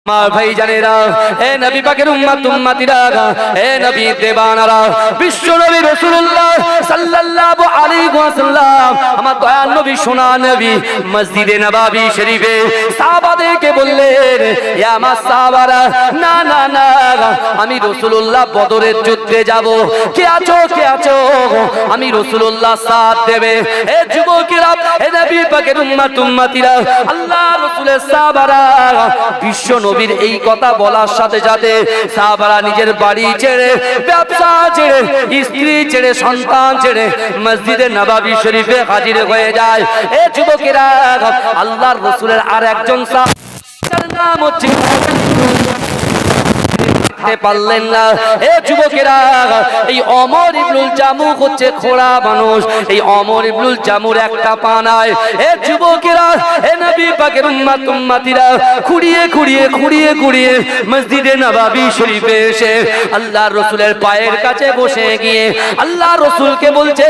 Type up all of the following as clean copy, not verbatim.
আমার ভাই জানেরা, হে নবী পাকের উম্মত উম্মতিরা, হে নবী দেবানারা, বিশ্ব নবী রাসূলুল্লাহ সাল্লাল্লাহু আলাইহি ওয়াসাল্লাম, আমার দয়াল নবী সোনা নবী মসজিদে নববী শরীফে সাহাবাদেরকে বললেন, ইয়া আমার সাহাবারা, না না না, আমি রাসূলুল্লাহ বদরের যুদ্ধে যাব, কে আছো, আমি রাসূলুল্লাহ সাথ দেবে। হে যুবকেরা, হে নবী পাকের উম্মত উম্মতিরা, আল্লাহ রাসূলের সাহাবারা, বিশ্ব নবীর এই কথা বলার সাথে সাথে সাহাবারা নিজের বাড়ি ছেড়ে, ব্যবসা ছেড়ে, স্ত্রী ছেড়ে, সন্তান ছেড়ে মসজিদে নববী শরীফে হাজির হয়ে যায়। এ যুবকেরা, আল্লাহর রাসূলের আর একজন সাহাবীর নাম হচ্ছে পারলেন না। এ যুবকেরা, এই ওমর ইবনুল জামুহ হচ্ছে খোড়া মানুষ, এই ওমর ইবনুল জামুর একটা পা নাই। এ যুবকেরা, হে নবী পাকের উম্মত উম্মতিরা, খুঁড়িয়ে মসজিদে নববী শরীফে এসে আল্লাহর রাসূলের পায়ের কাছে বসে গিয়ে আল্লাহর রাসূলকে বলছে,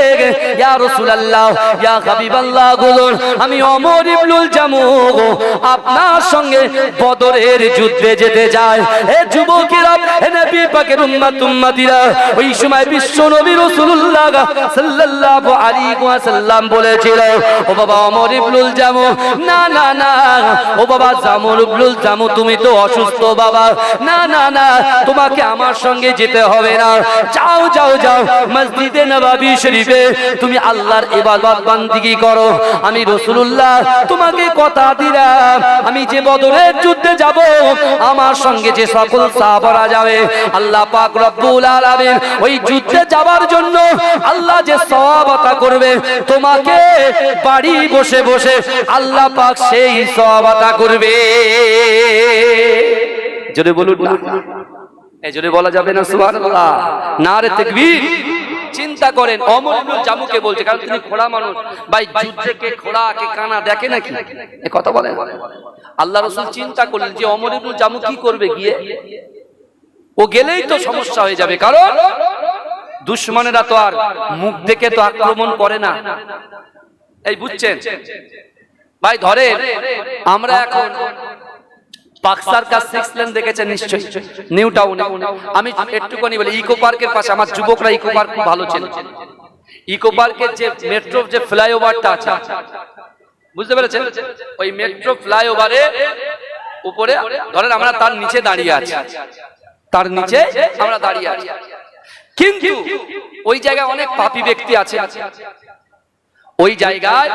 ইয়া রাসূলুল্লাহ, ইয়া হাবিবাল্লাহ, বলুন আমি ওমর ইবনুল জামুহ আপনার সঙ্গে বদরের যুদ্ধে যেতে চাই। হে যুবকেরা, হে নবী পাকের উম্মত উম্মতিরা, ওই সময় বিশ্ব নবী রাসূলুল্লাহ সাল্লাল্লাহু আলাইহি ওয়াসাল্লাম বলেছিল, ও বাবা ওমর ইবনুল জামুহ, না না না, ও বাবা ওমর ইবনুল জামুহ, তুমি তো অসুস্থ বাবা, না না না, তোমাকে আমার সঙ্গে যেতে হবে না, যাও মসজিদে নববী শরীফে তুমি আল্লাহর ইবাদত বান্দিগি করো। আমি রাসূলুল্লাহ তোমাকে কথা দিলাম, আমি যে বদরের যুদ্ধে যাব, আমার সঙ্গে যে সকল সাহাবারা যাবে, আল্লাহ পাক রব্বুল আলামিন ওই যুদ্ধে যাবার জন্য আল্লাহ যে সওয়াব আতা করবে, তোমাকে বাড়ি বসে বসে আল্লাহ পাক সেই সওয়াব আতা করবে। জোরে বলুন না, এই জোরে বলা যাবে না সুবহানাল্লাহ, নারে তাকবীর। চিন্তা করেন, ওমর ইবনুল জামুকে বলছে, কারণ তিনি খোড়া মানুষ, ভাই যুদ্ধে কে খোড়া কে কানা দেখে নাকি, এই কথা বলেন। আল্লাহ রাসূল চিন্তা করলেন যে ওমর ইবনুল জামু কি করবে গিয়ে, ও গেলেই তো সমস্যা হয়ে যাবে, কারণ দুশমনেরা তো আর মুখ দেখে তো আক্রমণ করে না, এই বুঝছেন ভাই। ধরে আমরা এখন পাকসার কাছে 6 লেন দেখেছেন নিশ্চয়ই, নিউ টাউনে। আমি একটুখানি বলি, ইকো পার্কের পাশে, আমার যুবকরা ইকো পার্ক খুব ভালো ছিল, ইকো পার্কের যে মেট্রো যে ফ্লাইওভারটা আছে, বুঝতে পেরেছেন, ওই মেট্রো ফ্লাইওভারে উপরে ধরেন আমরা তার নিচে দাঁড়িয়ে আছি, তার নিচে আমরা দাঁড়িয়ে আছি, কিন্তু ওই জায়গায় অনেক পাপী ব্যক্তি আছে, ওই জায়গায়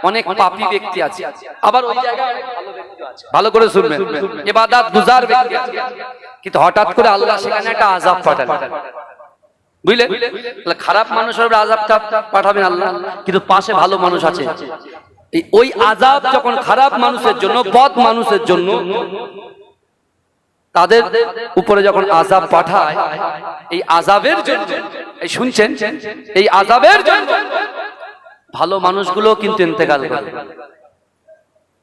অনেক পাপী ব্যক্তি আছে, আবার ওই জায়গায় অনেক ভালো ব্যক্তি আছে। ভালো করে শুনবেন, ইবাদত গুজার ব্যক্তি আছে, কিন্তু হঠাৎ করে আল্লাহ সেখানে একটা আযাব পাঠান, বুঝলেন? খারাপ মানুষের উপর আযাব পাঠাবেন আল্লাহ, কিন্তু পাশে ভালো মানুষ আছে, ওই আযাব যখন খারাপ মানুষের জন্য, বদ মানুষের জন্য, তাদের উপরে যখন আযাব পাঠায়, এই আযাবের জন্য, এই শুনছেন, এই আযাবের জন্য ভালো মানুষগুলো কিন্তু ইন্তেকাল করে,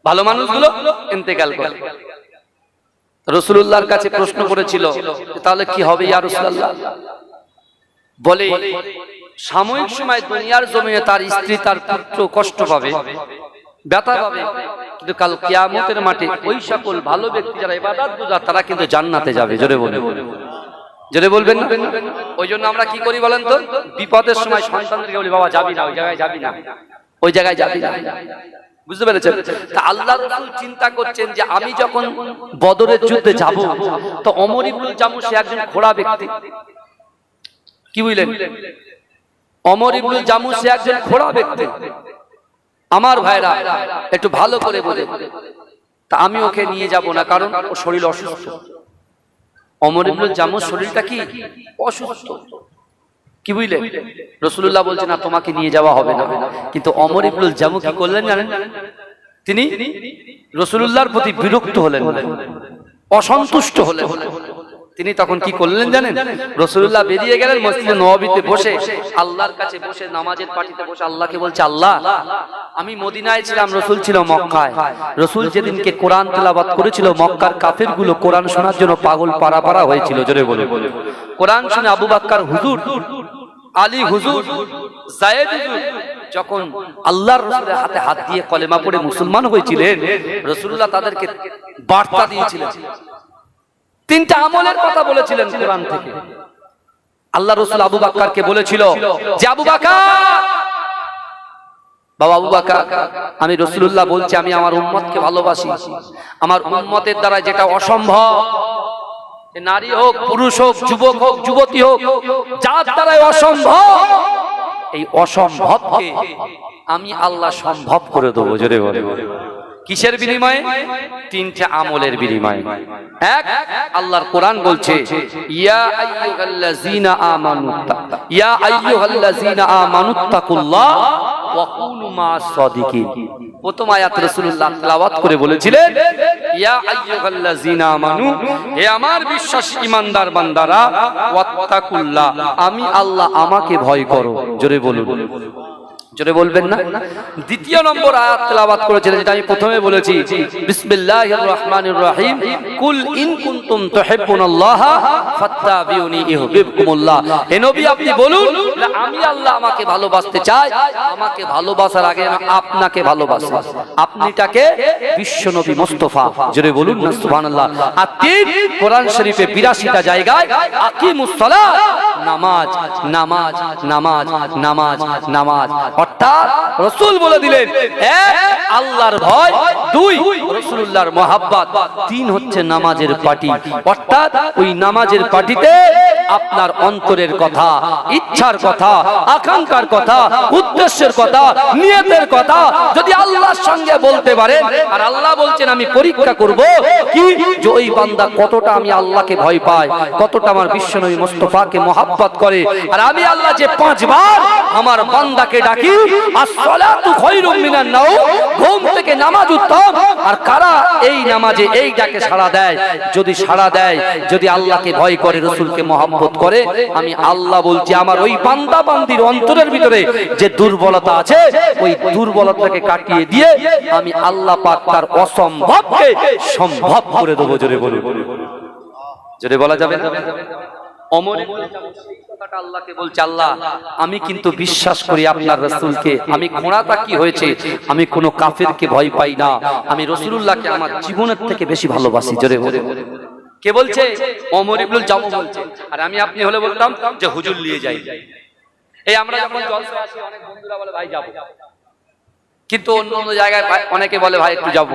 ভালো মানুষগুলো ইন্তেকাল করে। রাসূলুল্লাহর কাছে প্রশ্ন করেছিল, তাহলে কি হবে ইয়া রাসূলুল্লাহ? বলে সাময়িক সময় দুনিয়ার জমিনে তার স্ত্রী তার পুত্র কষ্ট পাবে, ব্যথা পাবে, কিন্তু কাল কিয়ামতের মাঠে ওই সকল ভালো ব্যক্তি যারা ইবাদত গুজার, তারা কিন্তু জান্নাতে যাবে। জোরে বলবেন, জোরে বলবেন না? ওই জন্য আমরা কি করি বলেন তো, বিপদের সময় সন্তানদেরকে বলি, বাবা যাবি না, ওই জায়গায় যাবি না, ওই জায়গায় যাবি না, বুঝতে পেরেছেন? তা আল্লাহ রাসূল চিন্তা করছেন যে আমি যখন বদরের যুদ্ধে যাব, তো ওমর ইবনুল জামুহ সে একজন খোড়া ব্যক্তি, কি বুঝলেন? ওমর ইবনুল জামুহ সে একজন খোড়া ব্যক্তি। আমার ভাইরা একটু ভালো করে বোঝে, তা আমি ওকে নিয়ে যাব না, কারণ ওর শরীর অসুস্থ। ওমর ইবনুল জামুহ শরীরটা কি অসুস্থ, কি বুঝলেন? রাসূলুল্লাহ বলছেন না, তোমাকে নিয়ে যাওয়া হবে না। কিন্তু ওমর ইবনুল জামুহ কি করলেন জানেন? তিনি রাসূলুল্লাহর প্রতি বিরক্ত হলেন, অসন্তুষ্ট হলেন। তিনি তখন কি করলেন জানেন? রাসূলুল্লাহ বেরিয়ে গেলেন, মসজিদে নববীতে বসে আল্লাহর কাছে বসে নামাজের পাটিতে বসে আল্লাহকে বলছে, আল্লাহ আমি মদিনায় ছিলাম, রাসূল ছিল মক্কায়, রাসূল যেদিনকে কোরআন তেলাওয়াত করেছিল, মক্কার কাফেরগুলো কোরআন শোনার জন্য পাগল পাড়া হয়েছিল। জোরে বলে, কোরআন শুনে আবু বকর হুজুর, আলী হুজুর, যায়েদ হুজুর, যখন আল্লাহর রাসূলের হাতে হাত দিয়ে কলেমা পড়ে মুসলমান হয়েছিলেন, রাসূলুল্লাহ তাদেরকে বার্তা দিয়েছিলেন, তিনটা আমলের কথা বলেছিলেন কোরআন থেকে। আল্লাহ রাসূল আবু বকরকে বলেছিল যে আবু বকর, বাবা আবু বকর, আমি রাসূলুল্লাহ বলছি আমি আমার উম্মতকে ভালোবাসি। আমার উম্মতের দ্বারা যেটা অসম্ভব, নারী হোক, পুরুষ হোক, যুবক হোক, যুবতী হোক, যার দ্বারাই অসম্ভব, এই অসম্ভবকে আমি আল্লাহ সম্ভব করে দেবো। জোরে বলে কিসের বিনিময়ে? তিনটা আমলের বিনিময়ে। এক, আল্লাহর কোরআন বলছে ইয়া আইয়ুহাল্লাযীনা আমানু ইয়া আইয়ুহাল্লাযীনা আমানুত্তাকুল্লাহ ওয়া কুনু মা'আস সাদিকিন। প্রথম আয়াত রাসূলুল্লাহ তেলাওয়াত করে বলেছিলেন ইয়া আইয়ুহাল্লাযীনা আমানু, হে আমার বিশ্বাসী ঈমানদার বান্দারা, ওয়াত্তাকুল্লাহ, আমি আল্লাহ আমাকে ভয় করো। জোরে বলুন, জোরে বলবেন না? দ্বিতীয় নম্বর আয়াত তেলাওয়াত করেছিলেন, যেটা আমি প্রথমে বলেছি, বিসমিল্লাহির রহমানির রহিম, কুল ইন কুনতুম তুহিব্বুনাল্লাহা ফাত্তাবিউনি ইউহিব্বুকুমুল্লাহ। হে নবী আপনি বলুন আমি আল্লাহ আমাকে ভালোবাসতে চাই, আমাকে ভালোবাসার আগে আপনাকে ভালোবাসি। আপনিটাকে বিশ্ব নবী মুস্তাফা। জোরে বলুন না সুবহানাল্লাহ। আর তিন, কোরআন শরীফে 82টা জায়গায় আকিমুস সালাত, নামাজ নামাজ নামাজ নামাজ নামাজ, অর্থাৎ রাসূল বলে দিলেন এক, আল্লাহর ভয়, দুই, রাসূলুল্লাহর মহব্বত, তিন হচ্ছে নামাজের পার্টি। অর্থাৎ ওই নামাজের পার্টিতে আপনার অন্তরের কথা, ইচ্ছার কথা, আকাঙ্ক্ষার কথা, উদ্দেশ্যের কথা, নিয়তের কথা যদি আল্লাহর সঙ্গে বলতে পারেন, আর আল্লাহ বলছেন আমি পরীক্ষা করব কি যে ওই বান্দা কতটা আমি আল্লাহকে ভয় পায়, কতটা আমার বিশ্বনবী মুস্তাফাকে মহব্বত করে। আর আমি আল্লাহ যে 5 বার আমার বান্দাকে ডাকি আসসালাতু খায়রুম মিনান নাওম, ঘুম থেকে নামাজ উত্তম, আর কারা এই নামাজে এই ডাকে সাড়া দেয়, যদি সাড়া দেয়, যদি আল্লাহকে ভয় করে, রাসূলকে মহব্বত করে, আমি আল্লাহ বলছি আমার ওই বান্দা বান্দির অন্তরের ভিতরে যে দুর্বলতা আছে ওই দুর্বলতাকে কাটিয়ে দিয়ে আমি আল্লাহ পাক তার অসম্ভবকে সম্ভব করে দেবো। জোরে বলুন, জোরে বলা যাবে না? আল্লাহকে বলছে আল্লাহ আমি কিন্তু বিশ্বাস করি আপনার রাসূলকে, আমি ঘোড়াটা কি হয়েছে, আমি কোনো কাফেরকে ভয় পাই না, আমি রাসূলুল্লাহকে আমার জীবনের থেকে বেশি ভালোবাসি। জোরে বলে কে বলছে? ওমর ইবনুল জামু বলছে। আর আমি আপনি হলে বলতাম যে হুজুর নিয়ে যাই। এই আমরা যখন জলসা আসি অনেক বন্ধুরা বলে ভাই যাবো, কিন্তু অন্য অন্য জায়গায় অনেকে বলে ভাই একটু যাবো,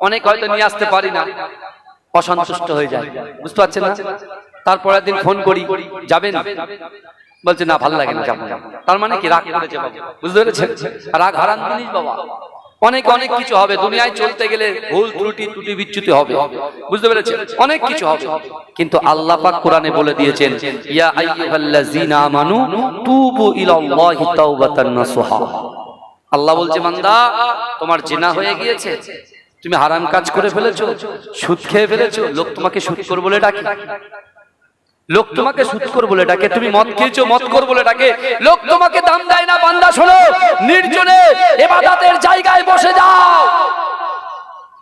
অনেক হয়তো নিয়ে আসতে পারি না, অসন্তুষ্ট হয়ে যায়, বুঝতে পারছেন না? তারপরের দিন ফোন করি যাবেন, বলছে না ভালো লাগে না যাবো। তার মানে কি রাগ করেছে বাবা, বুঝতে পেরেছেন? রাগ হারান জিনিস বাবা, অনেক অনেক কিছু হবে দুনিয়ায় চলতে গেলে, ভুল ত্রুটি বিচ্যুতি হবে, বুঝতে পেরেছেন? অনেক কিছু হবে, কিন্তু আল্লাহ পাক কোরআনে বলে দিয়েছেন ইয়া আইয়ুহাল্লাযীনা আমানু তুবু ইলাল্লাহি তাওবাতান নাসুহা। আল্লাহ বলছে বান্দা তোমার জিনা হয়ে গিয়েছে, তুমি হারাম কাজ করে ফেলেছো, সুদ খেয়ে ফেলেছো, লোক তোমাকে সুদখোর বলে ডাকে, লোক তোমাকে সুদখোর বলে ডাকে, তুমি মদ খেয়েছো মদখোর বলে ডাকে, লোক তোমাকে দাম দেয় না। বান্দা শোনো, নির্জনে ইবাদতের জায়গায় বসে যাও,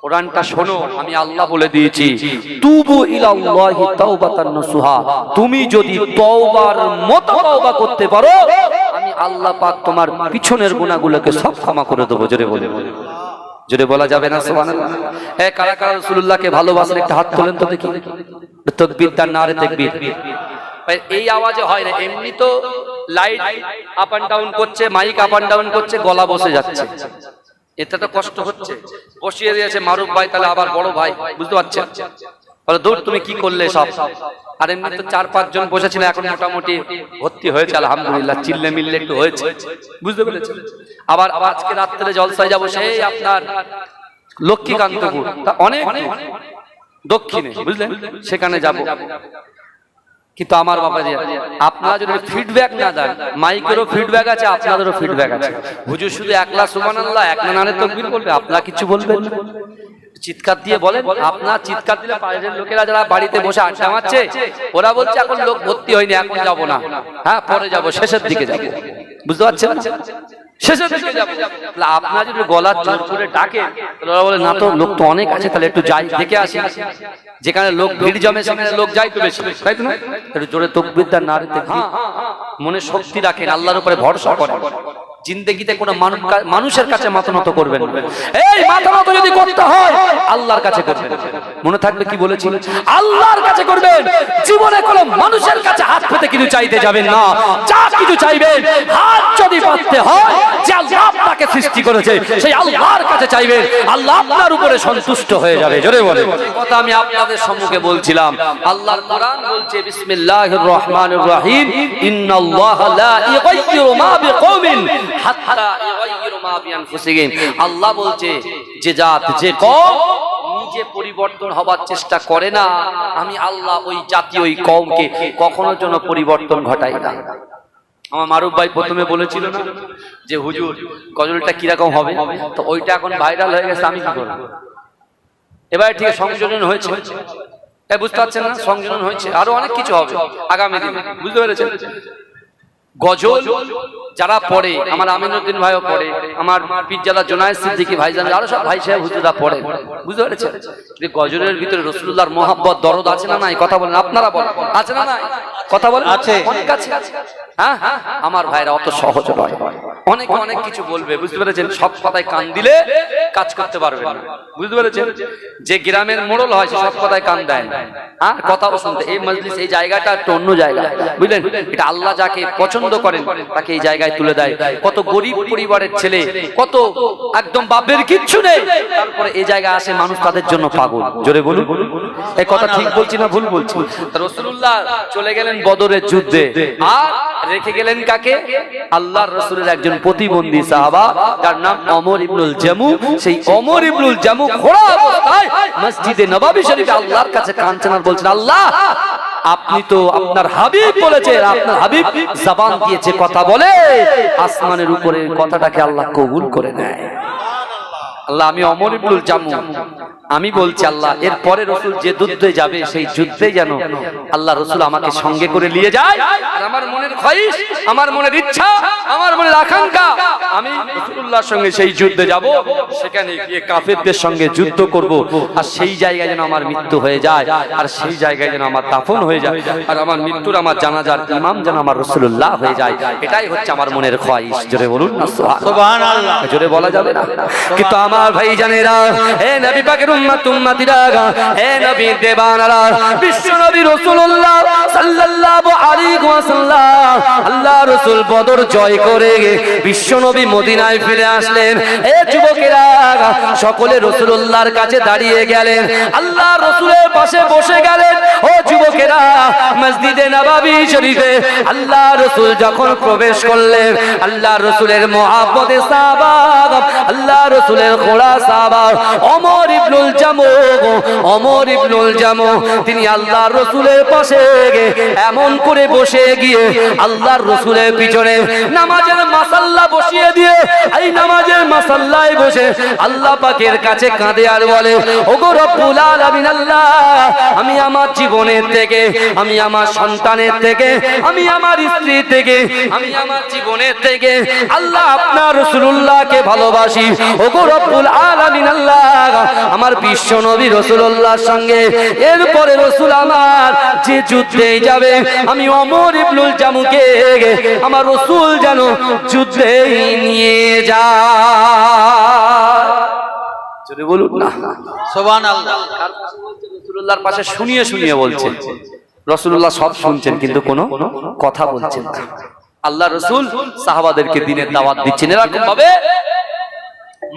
কোরআনটা শোনো, আমি আল্লাহ বলে দিয়েছি তুবু ইলাল্লাহি তাওবাতান নাসুহা, তুমি যদি তওবার মতো তওবা করতে পারো আমি আল্লাহ পাক তোমার পিছনের গুনাহগুলোকে সব ক্ষমা করে দেব। জোরে বলে, জোরে বলা যাবে না সুবহানাল্লাহ? হে কারা কারা রাসূলুল্লাহকে ভালোবাসেন একটা হাত তোলেন তো দেখি। তাকবীর, তার নারে তাকবীর। এই আওয়াজে হয় না, এমনি তো লাইট আপ এন্ড ডাউন করছে, মাইক আপ এন্ড ডাউন করছে, গলা বসে যাচ্ছে, এতে তো কষ্ট হচ্ছে। বসিয়ে দিয়েছে মারুফ ভাই, তাহলে আবার বড় ভাই, বুঝতে পারছেন? বলে দূর তুমি কি করলে সব। আর এমনি তো 4-5 জন বসেছিল, এখন মোটামুটি ভর্তি হয়েছে আলহামদুলিল্লাহ, চিল্লে মিল্লে একটু হয়েছে, বুঝতে পেরেছেন? আবার আজকে রাত্রে জলসায় যাবো সেই আপনার লক্ষ্মীকান্তপুর, অনেক দক্ষিণে, বুঝলেন? সেখানে যাব। কিন্তু আমার বাবা যে আপনারা যদি ফিডব্যাক না দেন, মাইকেরও ফিডব্যাক আছে, আপনাদেরও ফিডব্যাক আছে। হুজুর শুধু একলা সুবহানাল্লাহ, একলা নারে তাকবীর বলবে, আপনারা কিছু বলবেন না, চিৎকার দিয়ে বলেন। আপনার চিৎকার দিলে বাইরের লোকেরা যারা বাড়িতে বসে আড্ডা মারছে ওরা বলছে এখন লোক ভর্তি হয়নি, এখন যাব না, হ্যাঁ পরে যাব, শেষের দিকে যাব, বুঝতে পারছেন? শেষের দিকে যাব। আপনার যদি গলার জোর করে ডাকে ওরা বলে না তো লোক তো অনেক আছে, তাহলে একটু যাই দেখে আসি, যেখানে লোক ভিড় জমে সেখানে লোক যাই তো বেশি, তাই তো না? একটু জোরে তাকবীর, তার নারে তাকবীর, মনে শক্তি রাখেন, আল্লাহর উপরে ভরসা করেন, জিন্দেগিতে কোনো মানুষের কাছে মাথা নত করবেন না। এই মাথা নত যদি করতে হয় আল্লাহর কাছে করবেন। মনে থাকবে কি বলেছি, আল্লাহর কাছে করবেন। জীবনে কোনো মানুষের কাছে হাত পেতে কিছু চাইতে যাবেন না। যা কিছু চাইবেন হাত যদি পাততে হয় যে আল্লাহ আপনাকে সৃষ্টি করেছে সেই আল্লাহর কাছে চাইবেন, আল্লাহ আপনার উপরে সন্তুষ্ট হয়ে যাবে। জোরে বলে কথা আমি আপনাদের সম্মুখে বলছিলাম। আল্লাহর কোরআন বলছে বিসমিল্লাহির রহমানির রহিম, ইন্নাল্লাহা লা ইউগাইয়িরু মা বিকওমিন হাত্তা ইউগাইয়িরু মা বিআনফুসিহিম। আল্লাহ বলছে যে জাত যে কওম নিজে পরিবর্তন হবার চেষ্টা করে না, আমি আল্লাহ ওই জাতি ওই কওমকে কখনো যেন পরিবর্তন ঘটাই না। আমার মারুফ ভাই প্রথমে বলেছিল না যে হুজুর গজলটা কিরকম হবে, তো ওইটা এখন ভাইরাল হয়ে গেছে, আমি কি করব? এবার ঠিক সংযোজন হয়েছে, বুঝতে পারছেন না? সংযোজন হয়েছে, আরো অনেক কিছু হবে আগামী দিনে, বুঝতে পেরেছেন? গজল যারা পড়ে, আমার আমিনুদ্দিন ভাইও পড়ে, আমার পিজ্জাদা জোনায়েদ সিদ্দিকী ভাইজান, আরো সব ভাই সাহেব হুজুররা পড়ে, বুঝতে পেরেছেন? যে গজলের ভিতরে রাসূলুল্লাহর মহব্বত দরদ আছে না নাই? কথা বলেন, আপনারা বলেন আছে না নাই? কথা বলেন আছে, অনেক আছে। হ্যাঁ, আমার ভাইরা অত সহজ নয়, অনেকে অনেক কিছু বলবে, বুঝতে পেরেছেন? সব কথায় কান দিলে কাজ করতে পারবেন না, বুঝতে পেরেছেন? যে গ্রামের মোড়ল হয় সে সব কথায় কান দেয় না, হ্যাঁ কথাও শুনতে। এই মজলিস এই জায়গাটা একটা অন্য জায়গা, বুঝলেন? এটা আল্লাহ যাকে পছন্দ করেন তাকে এই জায়গায় তুলে দেয়। কত গরিব পরিবারের ছেলে, কত একদম বাপের কিচ্ছু নেই, তারপরে এই জায়গায় আসে মানুষ তাদের জন্য পাগল। জোরে বলুন, এই কথা ঠিক বলছি না ভুল বলছি? রাসূলুল্লাহ চলে গেলেন বদরের যুদ্ধে, আর রেখে গেলেন কাকে? আল্লাহর রাসূলের একজন প্রতিবন্ধী সাহাবা, যার নাম ওমর ইবনুল জামু। সেই ওমর ইবনুল জামু খোড়া অবস্থায় মসজিদে নববী শরীফে আল্লাহর কাছে কাঁদছেন আর বলছেন, আল্লাহ আপনি তো আপনার হাবিব বলেছেন, আপনার হাবিব জবান দিয়েছে কথা বলে, আসমানের উপরে কথাটাকে আল্লাহ কবুল করে নেয়। আল্লাহ আমি ওমর ইবনুল জামু, আমি বলছি আল্লাহ এরপরে রাসূল যে যুদ্ধে যাবে সেই যুদ্ধে যেন আল্লাহ রাসূল আমাকে সঙ্গে করে নিয়ে যায়। আর আমার মনের খয়েশ, আমার মনের ইচ্ছা, আমার মনের আকাঙ্ক্ষা, আমি রাসূলুল্লাহর সঙ্গে সেই যুদ্ধে যাব, সেখানে গিয়ে কাফেরদের সঙ্গে যুদ্ধ করব, আর সেই জায়গায় যেন আমার মৃত্যু হয়ে যায়, আর সেই জায়গায় যেন আমার দাফন হয়ে যায়, আর আমার মৃত্যুর আমার জানাজার ইমাম যেন আমার রাসূলুল্লাহ হয়ে যায়। এটাই হচ্ছে আমার মনের খয়েশ। জোরে বলুন না সুবহানাল্লাহ। জোরে বলা যাবে না, কিন্তু আমার ভাই জানেরা, হে নবী পাকের উম্মত উম্মতিরা, হে নবী দেবানারা, বিশ্ব নবী রাসূলুল্লাহ সাল্লাল্লাহু আলাইহি ওয়াসাল্লাম, আল্লাহ রাসূল বদর জয় করে বিশ্ব নবী মদিনায় ফিরে আসলেন। হে যুবকেরা, সকলে রাসূলুল্লাহর কাছে দাঁড়িয়ে গেলেন, আল্লাহ রাসূলের পাশে বসে গেলেন। ও যুবকেরা, মসজিদে নববী শরীফে আল্লাহ রাসূল যখন প্রবেশ করলেন, আল্লাহ রাসূলের মুহাব্বতে সাহাবা, আল্লাহ রাসূলের খোড়া সাহাবা ওমর ইবনুল জামু, ওমর ইবনুল জামু তিনি আল্লাহর রাসূলের পাশে এমন করে বসে গিয়ে আল্লাহর রাসূলের পিছনে নামাজের মাসাল্লা বসিয়ে দিয়ে এই নামাজের মাসাল্লায় বসে আল্লাহ পাকের কাছে কাঁদে আর বলে, ওগো রব্বুল আলামিন আল্লাহ, আমি আমার জীবনের থেকে, আমি আমার সন্তানের থেকে, আমি আমার স্ত্রী থেকে, আমি আমার জীবনের থেকে আল্লাহ আপনার রাসূলুল্লাহকে ভালোবাসি। ওগো রব্বুল আলামিন আল্লাহ, আমার বিশ্ব নবী রাসূলুল্লাহর সঙ্গে এরপরে রাসূল আমার যে যুদ্ধে যাবে, আমি ওমর ইবনুল জামুকে আমার রাসূল যেন যুদ্ধে নিয়ে যায়। যদি বলুন না সুবহানাল্লাহ। রাসূলুল্লাহর পাশে শুনিয়ে শুনিয়ে বলছেন, রাসূলুল্লাহ সব শুনছেন কিন্তু কোনো কথা বলছেন না। আল্লাহ রাসূল সাহাবাদেরকে দ্বীনের দাওয়াত দিচ্ছেন। এরকম ভাবে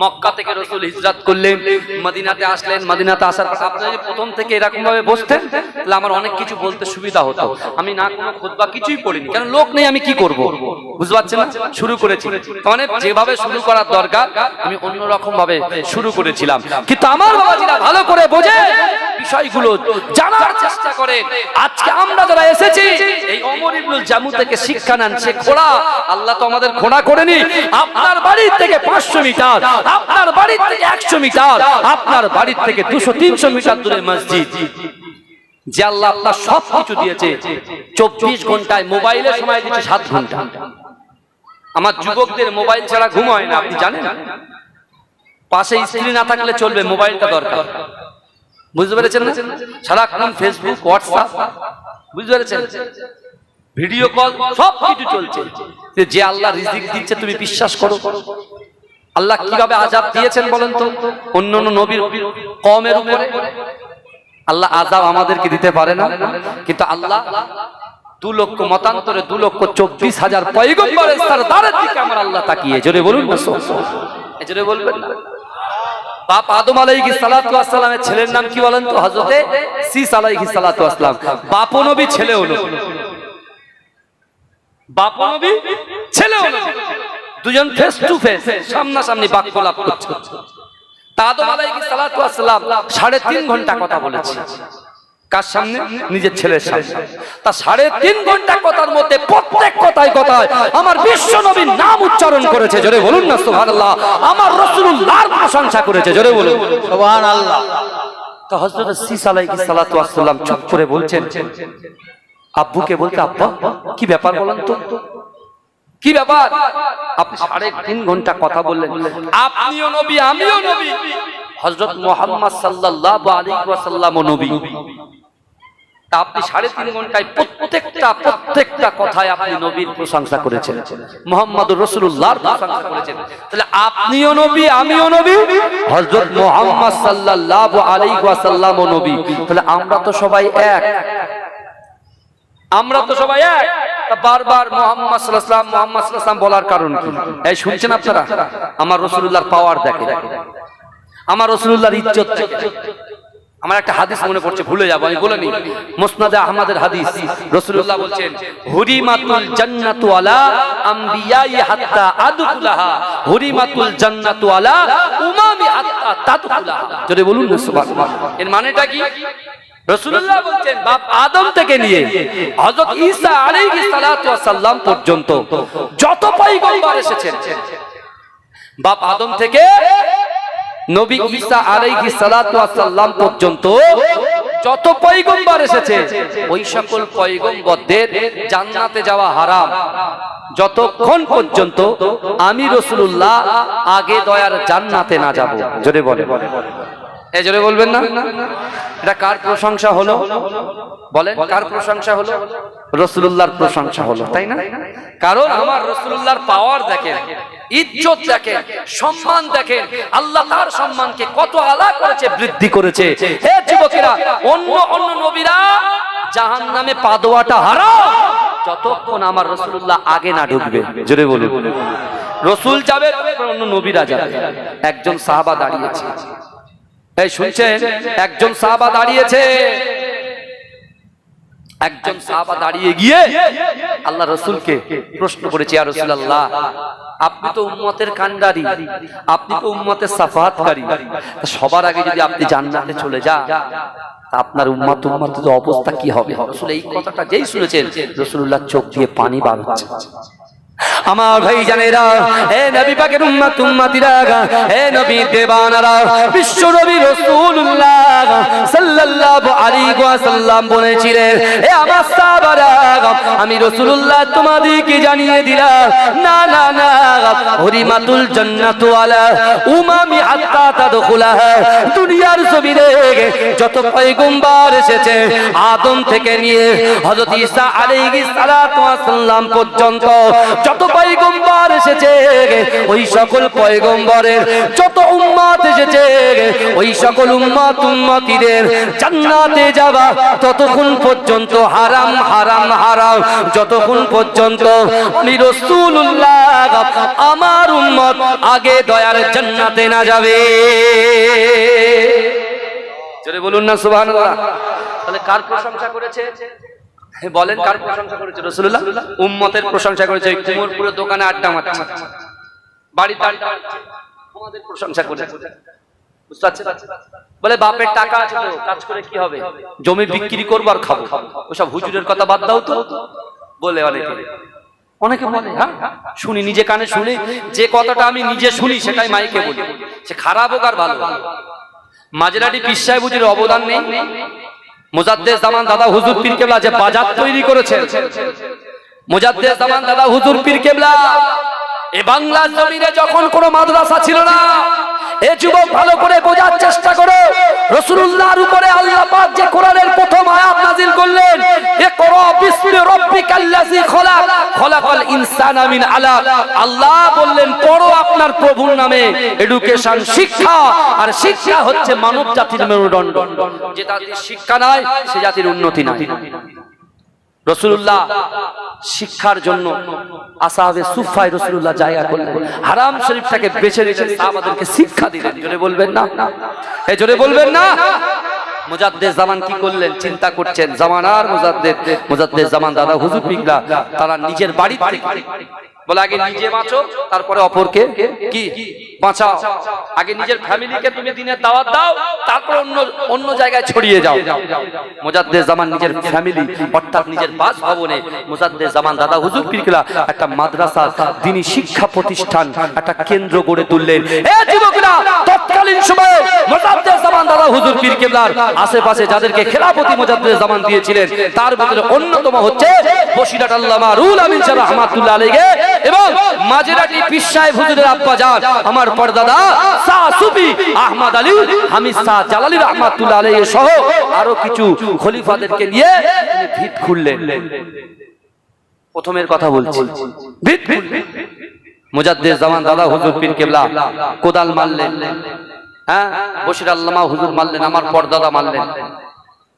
মক্কা থেকে রাসূল হিজরত করলেন, মদিনাতে আসলেন। মদিনাতে আসার পর আপনি যদি প্রথম থেকে এরকম ভাবে বসতেন তাহলে আমার অনেক কিছু বলতে সুবিধা হতো। আমি না কোনো খুতবা কিছুই পড়িনি, কারণ লোক নেই, আমি কি করব? বুঝতে পারছেন না? শুরু করেছি, মানে যেভাবে শুরু করার দরকার আমি অন্যরকম ভাবে শুরু করেছিলাম। কিন্তু আমার বাবাজিরা ভালো করে বোঝে, বিষয়গুলো জানার চেষ্টা করে। আজকে আমরা যারা এসেছি এই ওমর ইবনুল জামু থেকে শিক্ষা নেন। সে ঘোড়া, আল্লাহ তো আমাদের ঘোড়া করেনি। আপনার বাড়ি থেকে 500 মিটার, আপনার বাড়ি থেকে 100 মিটার, আপনার বাড়ি থেকে 200-300 মিটার দূরে মসজিদ, যে আল্লাহ আপনার সব কিছু দিয়েছে। 24 ঘন্টায় মোবাইলে সময় দিচ্ছে 7 ঘন্টা। আমার যুবকদের মোবাইল ছাড়া ঘুম হয় না, আপনি জানেন? পাশে স্ত্রী না থাকলে চলবে, মোবাইলটা দরকার। বুঝতে পেরেছেন না? সারাক্ষণ ফেসবুক, হোয়াটসঅ্যাপ, বুঝতে পেরেছেন? ভিডিও কল সব কিছু চলছে। যে আল্লাহ রিজিক দিচ্ছে তুমি বিশ্বাস করো? আল্লাহ কিভাবে আযাব দিয়েছেন বলেন তো অন্যান্য নবীর কওমের উপরে? আল্লাহ আযাব আমাদেরকে দিতে পারে না, কিন্তু আল্লাহ 2 লক্ষ মতান্তরে 2,24,000 পয়গম্বরের সরদারের দিকে আমার আল্লাহ তাকিয়ে। জোরে বলুন না, জোরে বলবেন না। বাপ আদম আলাইহিস সালাতু ওয়াস সালামের ছেলের নাম কি বলেন তো? হযরতে শীস আলাইহিস সালাতু ওয়াস সালাম। বাপও নবী ছেলেও নবী, বাপও নবী ছেলেও নবী, দুজন ফেস টু ফেস সামনাসামনি বাক্যলাপ করছে। আদম আলাইহিস সালাতু ওয়াস সালাম 3.5 ঘন্টা কথা বলেছে। কার সামনে? নিজের ছেলের সামনে। তা 3.5 ঘন্টা কথার মধ্যে প্রত্যেক কথায় কথায় আমার বিশ্ব নবীর নাম উচ্চারণ করেছে। জোরে বলুন না সুবহানাল্লাহ। আমার রাসূলুল্লাহর প্রশংসা করেছে। জোরে বলুন সুবহানাল্লাহ। তো হযরত শীস আলাইহিস সালাতু ওয়াস সালাম চুপ করে বলছেন, আব্বুকে বলতে, আব্বা কি ব্যাপার বলেন তো, কি ব্যাপার? আপনি 3.5 ঘন্টা কথা বললেন, আপনিও নবী আমিও নবী, হযরত মুহাম্মদ সাল্লাল্লাহু আলাইহি ওয়াসাল্লামও নবী। তা আপনি 3.5 ঘন্টায় প্রত্যেকটা কথায় আপনি নবীর প্রশংসা করেছেন, মুহাম্মদুর রাসূলুল্লাহর প্রশংসা করেছেন। তাহলে আপনিও নবী আমিও নবী, হযরত মুহাম্মদ সাল্লাল্লাহু আলাইহি ওয়াসাল্লামও নবী। তাহলে আমরা তো সবাই এক, আমরা তো সবাই এক। বারবার মুহাম্মদ সাল্লাল্লাহু আলাইহি ওয়াসাল্লাম মুহাম্মদ সাল্লাল্লাহু আলাইহি ওয়াসাল্লাম বলার কারণ কি? এই শুনছেন আপনারা? আমার রাসূলুল্লাহর পাওয়ার দেখেন, আমার রাসূলুল্লাহর ইজ্জত দেখেন। আমার একটা হাদিস মনে পড়ছে, ভুলে যাব, আমি বলে নিই। মুসনাদে আহমদের হাদিস, রাসূলুল্লাহ বলছেন, হুরিমাতুল জান্নাতু আলা আমবিয়াই হাত্তা আদখুলাহা, হুরিমাতুল জান্নাতু আলা উমামি হাত্তা তাদখুলাহা। যদি বলুন না সুবহানাল্লাহ। এর মানেটা কি? রাসূলুল্লাহ বলছেন বাপ আদম থেকে নিয়ে হযরত ঈসা আলাইহিস সালাতু ওয়াস সালাম পর্যন্ত যত পয়গম্বর এসেছেন, বাপ আদম থেকে নবী ঈসা আলাইহিস সালাতু ওয়াস সালাম পর্যন্ত যত পয়গম্বর এসেছে, ওই সকল পয়গম্বরদের জান্নাতে যাওয়া হারাম যতক্ষণ পর্যন্ত আমি রাসূলুল্লাহ আগে দয়ার জান্নাতে না যাব। জোরে বলে, এই জোরে বলবেন না? এটা কার প্রশংসা হলো বলেন? কার প্রশংসা হলো? রাসূলুল্লাহর প্রশংসা হলো, তাই না? কারণ আমার রাসূলুল্লাহর পাওয়ার দেখেন, ইজ্জত দেখেন, সম্মান দেখেন। আল্লাহ তার সম্মানকে কত আলা করেছে, বৃদ্ধি করেছে। হে যুবকেরা, অন্য নবীরা জাহান্নামে পা দেওয়াটা হারাম যতক্ষণ আমার রাসূলুল্লাহ আগে না ঢুকবে। জোরে বলুন। রাসূল যাবে, অন্য নবীরা যাবে। একজন সাহাবা দাঁড়িয়েছে, এই শুনছেন? একজন সাহাবা দাঁড়িয়েছে, একজন সাহাবা দাঁড়িয়ে গিয়ে আল্লাহ রাসূলকে প্রশ্ন করেছে, ইয়া রাসূলুল্লাহ, আপনি তো উম্মতের কান্ডারি, আপনি তো উম্মতের সাফাহাতকারী, সবার আগে যদি আপনি জান্নাতে চলে যান, আপনার উম্মতের অবস্থা কি হবে? রাসূল এই কথাটা যেই শুনেছেন, রাসূলুল্লাহ চোখ দিয়ে পানি বার হচ্ছে। আমার ভাই জানেরা, হে নবী পাকের উম্মত উম্মতিরা, হে নবী দেবানারা, বিশ্ব নবী রাসূলুল্লাহ সাল্লাল্লাহু আলাইহি ওয়াসাল্লাম বলেছিলেন, হে আমার সাহাবারা, আমি রাসূলুল্লাহ তোমাদেরকে জানিয়ে দিলাম, না না না, হুরিমাতুল জান্নাতু আলা উমামি হাত্তা তাদখুলাহা। দুনিয়ার জমিনে যত পয়গম্বর এসেছে, আদম থেকে নিয়ে হযরত ঈসা আলাইহিস সালাতু ওয়াস সালাম পর্যন্ত যত পয়গম্বর এসেছে, ওই সকল পয়গম্বরের যত উম্মত এসেছে, ওই সকল উম্মত উম্মতিদের জান্নাতে যাওয়া ততক্ষণ পর্যন্ত হারাম হারাম হারাম, যতক্ষণ পর্যন্ত আমি রাসূলুল্লাহ আমার উম্মত আগে দয়ার জান্নাতে না যাবে। জোরে বলুন না সুবহানাল্লাহ। তাহলে কার প্রশংসা করেছে বলেন? কার প্রশংসা করেছে? রাসূলুল্লাহ উম্মতের প্রশংসা করেছে। কুমোরপুরের দোকানে আড্ডা মারছে, বাড়িতে আমাদের প্রশংসা করেছে, বুঝতে পারছেন? বলে বাপের টাকা আছে তো কাজ করে কি হবে, জমি বিক্রি করবো আর খাবো। ওসব হুজুরের কথা বাদ দাও তো বলে অনেকে বলে। হ্যাঁ শুনি, নিজে কানে শুনি, যে কথাটা আমি নিজে শুনি সেটাই মাইকে বলি, সে খারাপ হোক আর ভালো। মাঝরাটি পীর সাহেব হুজুরের অবদান নেই? মুজাদ্দেদ জামান দাদা হুজুর পীর কেবলা যে বাজার তৈরি করেছেন, মুজাদ্দেদ জামান দাদা হুজুর পীর কেবলা এ বাংলার জমিনে যখন কোনো মাদ্রাসা ছিল না, এ যুবক ভালো করে বোঝার চেষ্টা করো, রাসূলুল্লাহর উপরে আল্লাহ পাক যে কোরআনের প্রথম আয়াত নাযিল করলেন, ইকরা বিসমি রাব্বিকা রাব্বিকাল্লাযী খলাকাল ইনসানা মিন আলাক। আল্লাহ বললেন পড়ো আপনার প্রভুর নামে, এডুকেশন শিক্ষা, আর শিক্ষা হচ্ছে মানব জাতির মেরুদণ্ড। যে জাতির শিক্ষা নাই সে জাতির উন্নতি নাই। রাসূলুল্লাহ শিক্ষার জন্য আসহাবে সুফায় রাসূলুল্লাহ জায়গা করলেন, হারাম শরীফটাকে বেছে রেখে সাহাবাদেরকে শিক্ষা দিলেন। জোরে বলবেন না? এই জোরে বলবেন না? মুজাদ্দিদ জামান কি করলেন? চিন্তা করছেন জামানার মুজাদ্দিদ জামান দাদা হুজুর পিংলা, তারা নিজের বাড়ি বলে আগে নিজে বাঁচো তারপরে অপরকে কি বাঁচাও। আগে নিজের ফ্যামিলিকে তুমি দিনের দাওয়াত দাও, তারপর অন্য জায়গায় ছড়িয়ে যাও। মুজাদ্দিদ জামান নিজের ফ্যামিলি অর্থাৎ নিজের বাসভবনে মুজাদ্দিদ জামান দাদা হুজুর পিংলা একটা মাদ্রাসা, দ্বীনি শিক্ষা প্রতিষ্ঠান, একটা কেন্দ্র গড়ে তুললেন। এই যুবকরা, তৎকালীন সময়ে মুজাদ্দিদ জামান দাদা হুজুর পীর কেবলার আশেপাশে যাদেরকে খেলাফতি মুজাদ্দিদ জামান দিয়েছিলেন তার ভিতরে অন্যতম হচ্ছে বসিরহাট আল্লামা রুহুল আমিন সাহেব রাহমাতুল্লাহ আলাইহি এবং মাজিরাটি পীর সাহেব হুজুরের আব্বাজান আমার পরদাদা শাহ সুফি আহমদ আলী হামিদ শাহ জালালী রাহমাতুল্লাহ আলাইহি সহ আরো কিছু খলিফাদেরকে নিয়ে ভিত খুললেন। প্রথমের কথা বলছি, ভিত খুললেন। মুজাদ্দিদ জামান দাদা হুজুর পীর কেবলা কোদাল মারলেন, হ্যাঁ, বশির আল্লামা হুজুর মারলেন, আমার পরদাদা মারলেন,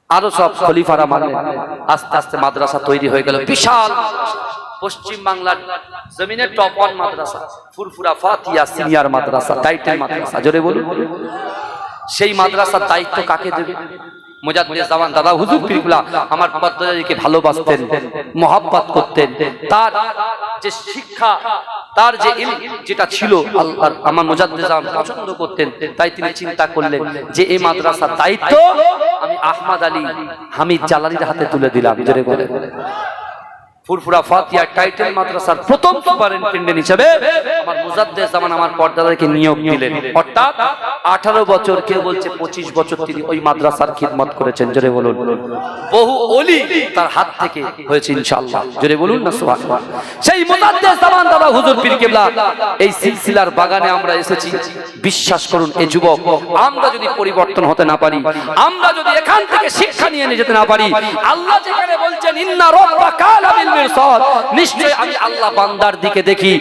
আরো সব খলিফারা মারলেন। আস্তে আস্তে মাদ্রাসা তৈরি হয়ে গেল বিশাল। পশ্চিম বাংলার জমিনের টপ 1 মাদ্রাসা, ফুরফুরা ফাতিয়া সিনিয়র মাদ্রাসা, টাইটেল মাদ্রাসা। জোরে বলুন। সেই মাদ্রাসার দায়িত্ব কাকে দেবে? মুজাদ্দিদ জামান দাদা হুজুর পীরগুলা আমার পরদাদাকে ভালোবাসতেন, মহব্বত করতেন। তার যে শিক্ষা, তার যে ইলম যেটা ছিল আল্লাহ আমার মুজাদ্দিদ জামান পছন্দ করতেন। তাই তিনি চিন্তা করলেন যে এই মাদ্রাসার দায়িত্ব আমি আহমদ আলী হামিদ জালালীর হাতে তুলে দিলাম। জোরে বলে। ফুরফুরা ফাতিয়া টাইটেল মাদ্রাসার প্রথম সুপারিনটেন্ডেন্ট হিসেবে আমার মুজাদ্দিদ জামান আমার পরদাদাকে নিয়োগ দিলেন। অর্থাৎ 18 বছর, কেউ বলছে 25 বছর তিনি ওই মাদ্রাসার খিদমত করেছেন। জোরে বলুন। বহু ওলি তার হাত থেকে হয়েছে ইনশাআল্লাহ। জোরে বলুন না সুবহানাল্লাহ। সেই মুজাদ্দিদ জামান দাদা হুজুর পীর কেবলা এই সিলসিলার বাগানে আমরা এসেছি। বিশ্বাস করুন এই যুবক, আমরা যদি পরিবর্তন হতে না পারি, আমরা যদি এখান থেকে শিক্ষা নিয়ে যেতে না পারি, আল্লাহ যেখানে বলছেন ইন্না রাব্বাকা লাবিল মিরসাদ, নিশ্চয় আমি আল্লাহ বান্দার দিকে দেখি।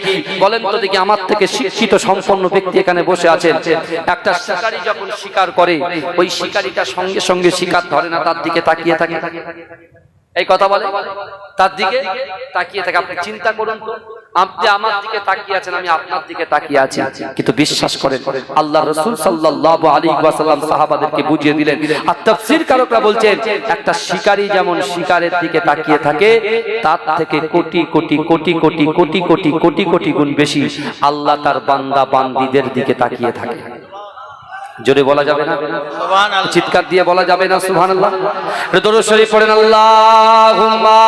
বলেন তো দেখি, আমার থেকে শিক্ষিত সম্পন্ন ব্যক্তি এখানে বসে আছেন। একটা শিকারী যখন শিকার করে, ওই শিকারীটা সঙ্গে সঙ্গে শিকার ধরে না, তার দিকে তাকিয়ে থাকে। এই কথা বলে, তার দিকে তাকিয়ে থাকে। আপনি চিন্তা করুন তো, আপনি আমার দিকে তাকিয়ে আছেন, আমি আপনার দিকে তাকিয়ে আছি, কিন্তু বিশ্বাস করেন আল্লাহ রাসূল সাল্লাল্লাহু আলাইহি ওয়াসাল্লাম সাহাবাদেরকে বুঝিয়ে দিলেন। আর তাফসীর কারকরা বলছেন একটা শিকারী যেমন শিকারের দিকে তাকিয়ে থাকে, তার থেকে কোটি কোটি কোটি কোটি কোটি কোটি কোটি কোটি গুণ বেশি আল্লাহ তার বান্দা বান্দীদের দিকে তাকিয়ে থাকে। জোরে বলা যাবে না? সুবহানাল্লাহ। চিৎকার দিয়ে বলা যাবে না সুবহানাল্লাহ? দরুদ শরীফ পড়েন, আল্লাহুম্মা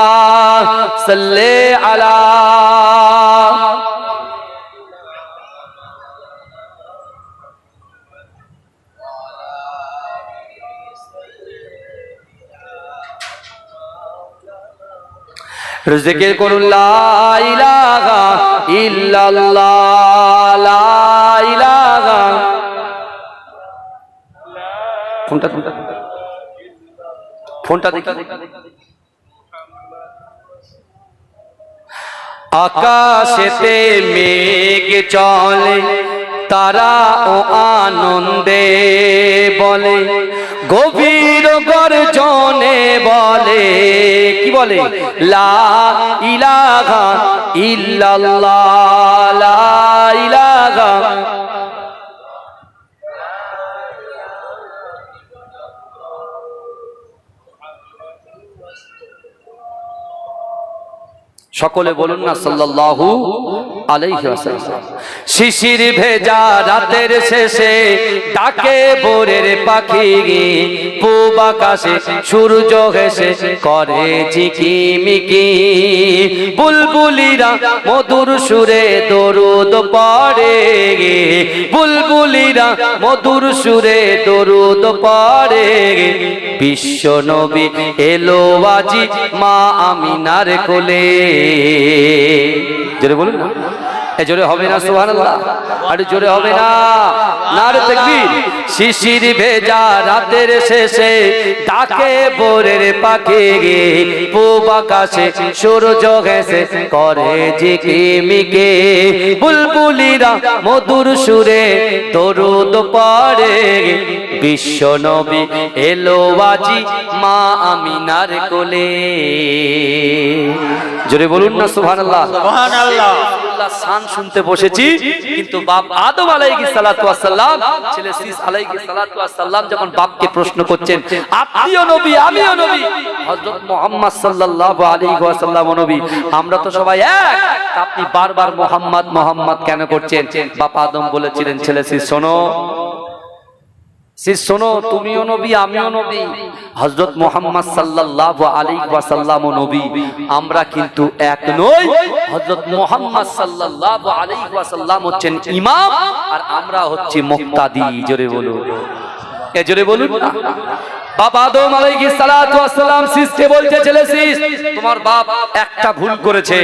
সাল্লি আলা জিকির করুন লা ইলাহা ইল্লাল্লাহ, লা ইলাহা। ফোনটা দেখি। আকাশেতে মেঘ চলে, তারা ও আনন্দে বলে, গভীর গর্জনে বলে, কি বলে? লা ইলাহা ইল্লাল্লাহ, লা ইলাহা। সকলে বলুন না সাল্লাল্লাহু আলাইহি ওয়াসাল্লাম। শিশির ভেজা রাতের শেষে ডাকে ভোরের পাখি, পূব আকাশে সূর্য হেসে করে ঝিকিমিকি, বুলবুলিরা মধুর সুরে দরুদ পড়ে, বুলবুলিরা মধুর সুরে দরুদ পড়ে। বিশ্ব নবী এলো আজি মা আমিনার কোলে। জোরে বলুন না। এ জোরে হবে না সুবহানাল্লাহ? আর জোরে হবে না? নারে তাকবীর। শিশির ভেজা রাতের শেষে ডাকে ভোরের পাখি গে, পূব আকাশে সূর্য ঘেঁষে করে ঝিকিমিকি, বুলবুলিরা মধুর সুরে দরুদ পড়ে, বিশ্ব নবী এলো আজি মা আমিনার কোলে। জোরে বলুন না সুবহানাল্লাহ? সুবহানাল্লাহ। শান শুনতে বসেছি, কিন্তু বাপ আদম আলাইহিস সালাতু ওয়াস সালাম, ছেলে শীস আলাইহিস সালাতু ওয়াস সালাম যখন বাপকে প্রশ্ন করছেন, আপনিও নবী আমিও নবী, হযরত মুহাম্মদ সাল্লাল্লাহু আলাইহি ওয়াসাল্লাম নবী, আমরা তো সবাই এক, আপনি বারবার মুহাম্মদ মুহাম্মদ কেন করছেন? বাপ আদম বলেছিলেন, ছেলে শীস শোনো, শোনো, তুমিও নবী আমিও নবী, হযরত মুহাম্মদ সাল্লাল্লাহু আলাইহি ওয়াসাল্লাম নবী, আমরা কিন্তু এক নই। হযরত মুহাম্মদ সাল্লাল্লাহু আলাইহি ওয়াসাল্লাম হচ্ছেন ইমাম, আর আমরা হচ্ছি মুক্তাদি। জোরে বলুন, এ জোরে বলুন না। বাপ আদম আলাইহিস সালাতু ওয়াস সালাম শীসকে বলছে, ছেলে শীস, তোমার বাপ একটা ভুল করেছে।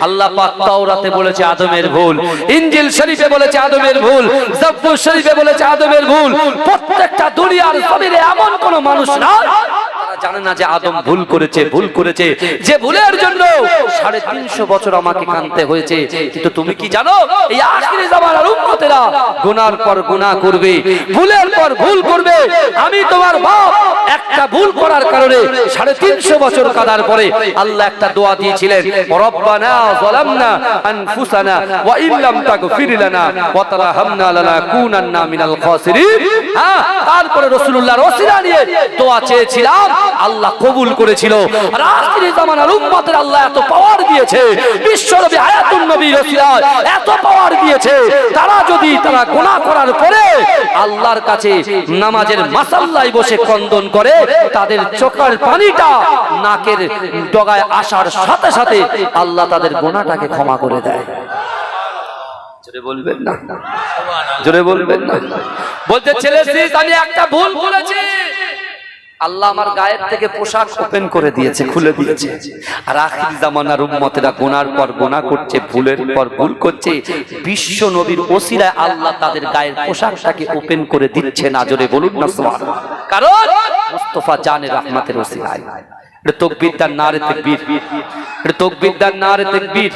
আল্লাহ পাক তাওরাতে বলেছে আদমের ভুল, ইনজিল শরীফে বলেছে আদমের ভুল, জাবুর শরীফে বলেছে আদমের ভুল। প্রত্যেকটা দুনিয়ার জমিনে এমন কোন মানুষ নাই জানে না যে আদম ভুল করেছে, ভুল করেছে, যে ভুলের জন্য 350 বছর আমাকে কাঁদতে হয়েছে। কিন্তু তুমি কি জানো, এই আখিরি জামানার উম্মতেরা গুনার পর গুনাহ করবে, ভুলের পর ভুল করবে। আমি তোমার বাপ একটা ভুল করার কারণে 350 বছর কাঁদার পরে আল্লাহ একটা দোয়া দিয়েছিলেন, রব্বানা যালামনা আনফুসানা ওয়া ইল্লাম তাগফির লানা ওয়া তারহামনা লানাকুনান্না মিনাল খাসিরিন। হ্যাঁ, তারপরে রাসূলুল্লাহর ওসিলা নিয়ে দোয়া চেয়েছিলাম, আল্লাহ কবুল করেছিল। আর আখিরি জামানার উম্মতের আল্লাহ এত পাওয়ার দিয়েছে, বিশ্বনবী হায়াতুন নবী রাসূল এত পাওয়ার দিয়েছে, তারা যদি তারা গুনাহ করার পরে আল্লাহর কাছে নামাজের মাসাল্লায় বসে ক্রন্দন করে, তাদের চোখের পানিটা নাকের ডগায় আসার সাথে সাথে আল্লাহ তাদের গুনাহটাকে ক্ষমা করে দেয়। জোরে বলবেন না, জোরে বলবেন না। বলতে ছেলে শীস, আমি একটা ভুল করেছি, আল্লাহ আমার গায়ের থেকে পোশাক ওপেন করে দিয়েছে, খুলে দিয়েছে। আর আখির জামানার উম্মতেরা গুনার পর গুনাহ করছে, ভুলের পর ভুল করছে, বিশ্ব নবীর ওসিলায় আল্লাহ তাদের গায়ের পোশাকটাকে ওপেন করে দিচ্ছে না। জোরে বলুন না সুবহানাল্লাহ? কারণ মুস্তাফা জানের রহমতের ওসিলায়। এটা তাকবীর, নারে তাকবীর, এটা তাকবীর, নারে তাকবীর।